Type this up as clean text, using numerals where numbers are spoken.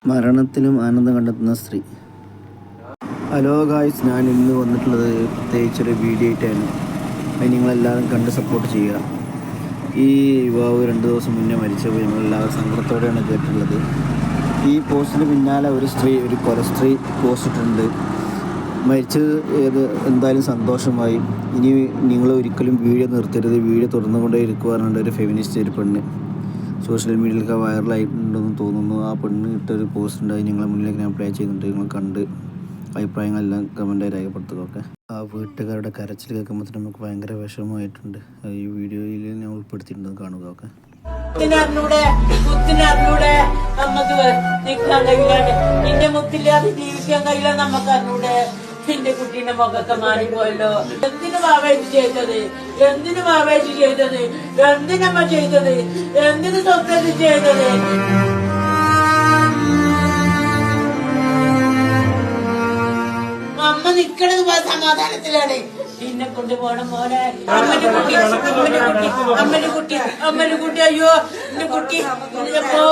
മരണത്തിലും ആനന്ദം കണ്ടെത്തുന്ന സ്ത്രീ. ഹലോ ഗായ്സ്, ഞാൻ ഇന്ന് വന്നിട്ടുള്ളത് പ്രത്യേകിച്ചൊരു വീഡിയോ ആയിട്ടാണ്. അത് നിങ്ങളെല്ലാവരും കണ്ട് സപ്പോർട്ട് ചെയ്യുക. ഈ യുവാവ് 2 ദിവസം മുന്നേ മരിച്ചപ്പോൾ ഞങ്ങളെല്ലാവരും സങ്കടത്തോടെയാണ് കേട്ടിട്ടുള്ളത്. ഈ പോസ്റ്റിന് പിന്നാലെ ഒരു കൊല സ്ത്രീ പോസ്റ്റ് ഇട്ടിട്ടുണ്ട്. മരിച്ചത് എന്തായാലും സന്തോഷമായി. ഇനി നിങ്ങൾ ഒരിക്കലും വീഡിയോ നിർത്തരുത്, വീഡിയോ തുറന്നുകൊണ്ടേ ഇരിക്കുവാറുണ്ട് ഒരു ഫെമിനിസ്റ്റ് ഒരു പെണ്ണ്. സോഷ്യൽ മീഡിയയിലൊക്കെ വൈറലായിട്ടുണ്ടെന്ന് തോന്നുന്നു. ആ പെണ്ണ് ഇട്ടൊരു പോസ്റ്റ് ഉണ്ടായി, നിങ്ങളെ മുന്നിലേക്ക് ഞാൻ പ്ലേ ചെയ്യുന്നുണ്ട്. നിങ്ങൾ കണ്ട് അഭിപ്രായങ്ങളെല്ലാം കമൻറ്റായി രേഖപ്പെടുത്തുക. ഓക്കെ. ആ വീട്ടുകാരുടെ കരച്ചിൽ കേൾക്കുമ്പോൾ നമുക്ക് ഭയങ്കര വിഷമമായിട്ടുണ്ട്. ഈ വീഡിയോയിൽ ഞാൻ ഉൾപ്പെടുത്തിയിട്ടുണ്ടെന്ന് കാണുക. ഓക്കെ. നമുക്ക് നിൽക്കാൻ കഴിയില്ലാണ്ട് നിന്റെ മുത്തില്ലാതെ ജീവിക്കാൻ കഴിയില്ല. നമുക്ക് അറിഞ്ഞൂടെ എന്റെ കുട്ടീന്റെ മുഖമൊക്കെ മാറിപ്പോയല്ലോ. എന്തിനും ആവേശം ചെയ്തത്, എന്തിനും ആവേശം ചെയ്തത്, എന്തിനമ്മ ചെയ്തത്, എന്തിനു സ്വപ്നത്തിൽ ചെയ്തത്. അമ്മ നിക്കണത് സമാധാനത്തിലാണ്. എന്നെ കൊണ്ടുപോകണം മോനെ. അമ്മന്റെ കുട്ടി, അമ്മന്റെ കുട്ടി, അമ്മന്റെ കുട്ടി, അമ്മന്റെ കുട്ടി. അയ്യോ എന്റെ കുട്ടി പോ.